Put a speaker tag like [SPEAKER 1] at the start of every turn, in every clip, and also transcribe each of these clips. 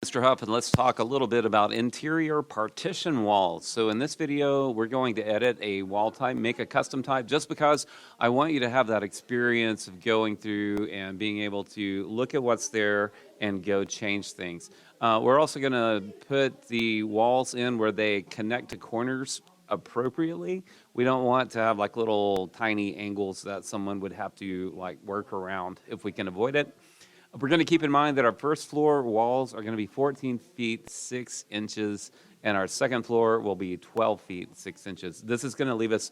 [SPEAKER 1] Mr. Huff, and let's talk a little bit about interior partition walls. So in this video, we're going to edit a wall type, make a custom type, just because I want you to have that experience of going through and being able to look at what's there and go change things. We're also going to put the walls in where they connect to corners appropriately. We don't want to have like little tiny angles that someone would have to like work around if we can avoid it. We're going to keep in mind that our first floor walls are going to be 14 feet 6 inches, and our second floor will be 12 feet 6 inches. This is going to leave us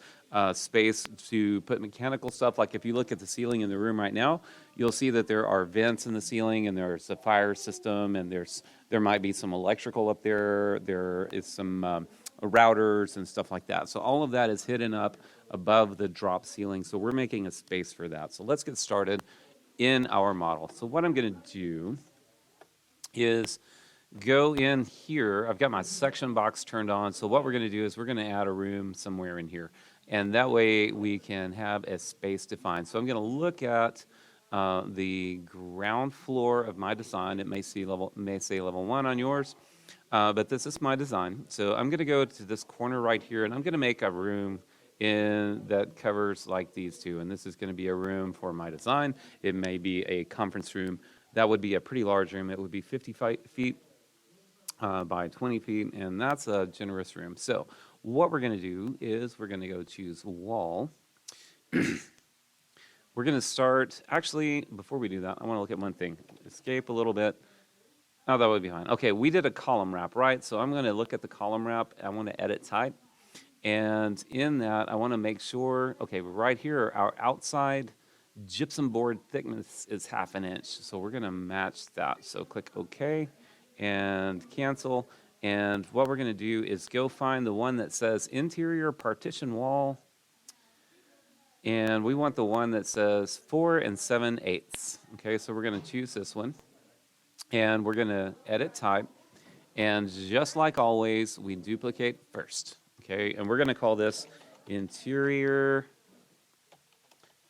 [SPEAKER 1] space to put mechanical stuff. Like if you look at the ceiling in the room right now, you'll see that there are vents in the ceiling, and there's a fire system, and there might be some electrical up there. There is some routers and stuff like that. So all of that is hidden up above the drop ceiling. So we're making a space for that. So let's get started in our model. So what I'm going to do is go in here. I've got my section box turned on. So what we're going to do is we're going to add a room somewhere in here. And that way we can have a space defined. So I'm going to look at the ground floor of my design. It may say level 1 on yours, but this is my design. So I'm going to go to this corner right here, and I'm going to make a room that covers like these two, and this is going to be a room for my design. It may be a conference room. That would be a pretty large room. It would be 55 feet by 20 feet, and that's a generous room. So what we're going to do is we're going to go choose wall. We're going to start, actually, before we do that, I want to look at one thing. Escape a little bit. Oh, that would be fine. Okay, we did a column wrap, right? So I'm going to look at the column wrap. I want to edit type. And in that, I want to make sure, okay, right here, our outside gypsum board thickness is 1/2 inch. So we're going to match that. So click OK and cancel. And what we're going to do is go find the one that says interior partition wall. And we want the one that says 4 7/8. Okay, so we're going to choose this one. And we're going to edit type. And just like always, we duplicate first. Okay, and we're going to call this interior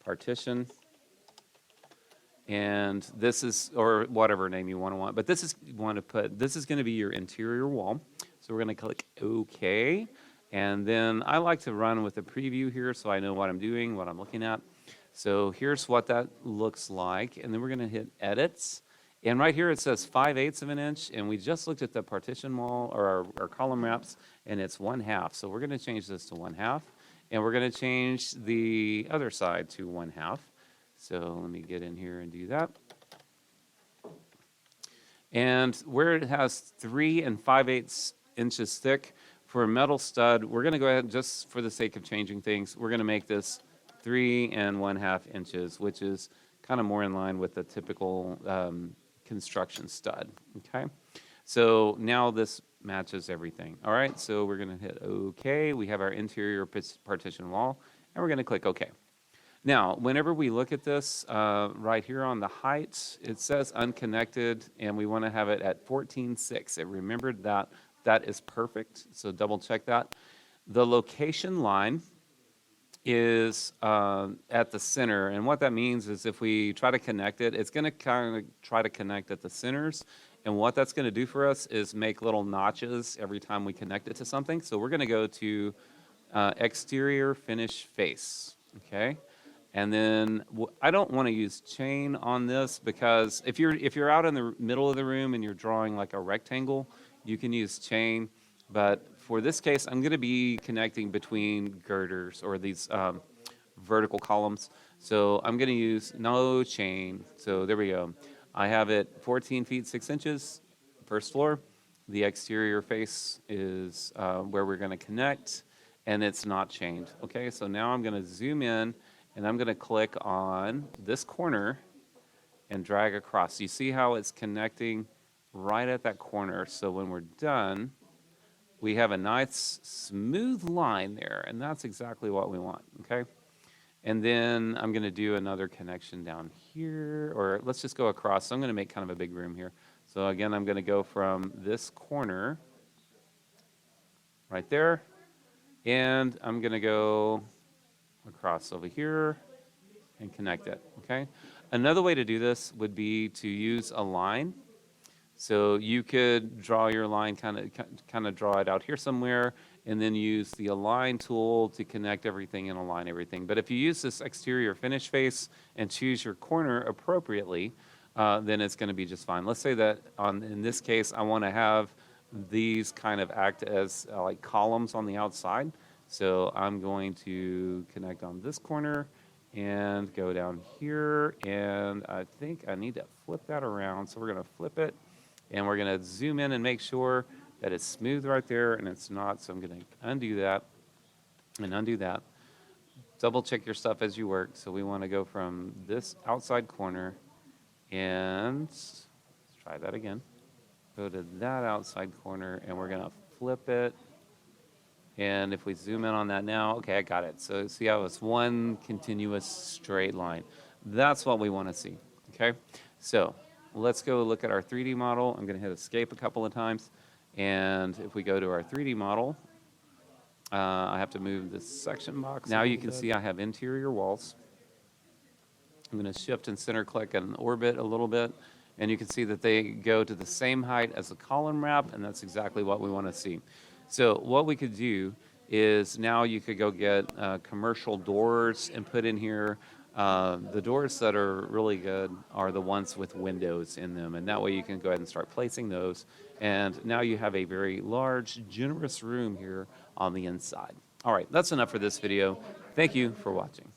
[SPEAKER 1] partition, and this is, or whatever name you want, but this is going to be your interior wall. So we're going to click OK, and then I like to run with a preview here so I know what I'm doing, what I'm looking at. So here's what that looks like, and then we're going to hit edits. And right here it says 5/8 of an inch, and we just looked at the partition wall, or our column wraps, and it's 1/2. So we're going to change this to 1/2, and we're going to change the other side to 1/2. So let me get in here and do that. And where it has 3 5/8 inches thick for a metal stud, we're going to go ahead, just for the sake of changing things, we're going to make this 3 1/2 inches, which is kind of more in line with the typical construction stud. Okay, so now this matches everything. All right, so we're going to hit OK. We have our interior partition wall, and we're going to click OK. Now, whenever we look at this right here on the height, it says unconnected, and we want to have it at 14.6. And remember that that is perfect, so double check that. The location line is at the center, and what that means is if we try to connect it, it's going to kind of try to connect at the centers, and what that's going to do for us is make little notches every time we connect it to something. So we're going to go to exterior finish face, okay? And then I don't want to use chain on this, because if you're out in the middle of the room and you're drawing like a rectangle, you can use chain. But for this case, I'm going to be connecting between girders, or these vertical columns. So I'm going to use no chain. So there we go. I have it 14 feet 6 inches, first floor. The exterior face is where we're going to connect, and it's not chained. Okay, so now I'm going to zoom in, and I'm going to click on this corner and drag across. You see how it's connecting right at that corner. So when we're done, we have a nice smooth line there, and that's exactly what we want, okay? And then I'm going to do another connection down here, or let's just go across. So I'm going to make kind of a big room here. So again, I'm going to go from this corner right there, and I'm going to go across over here and connect it, okay? Another way to do this would be to use a line. So you could draw your line, kind of draw it out here somewhere, and then use the align tool to connect everything and align everything. But if you use this exterior finish face and choose your corner appropriately, then it's going to be just fine. Let's say that in this case, I want to have these kind of act as like columns on the outside. So I'm going to connect on this corner and go down here, and I think I need to flip that around. So we're going to flip it, and we're going to zoom in and make sure that it's smooth right there, and it's not. So I'm going to undo that and undo that. Double check your stuff as you work. So we want to go from this outside corner, and let's try that again. Go to that outside corner, and we're going to flip it. And if we zoom in on that now, okay, I got it. So see how it's one continuous straight line. That's what we want to see, okay? So let's go look at our 3D model. I'm going to hit escape a couple of times. And if we go to our 3D model, I have to move this section box. Now you can see I have interior walls. I'm going to shift and center click and orbit a little bit. And you can see that they go to the same height as the column wrap, and that's exactly what we want to see. So what we could do is now you could go get commercial doors and put in here. The doors that are really good are the ones with windows in them, and that way you can go ahead and start placing those. And now you have a very large, generous room here on the inside. All right, that's enough for this video. Thank you for watching.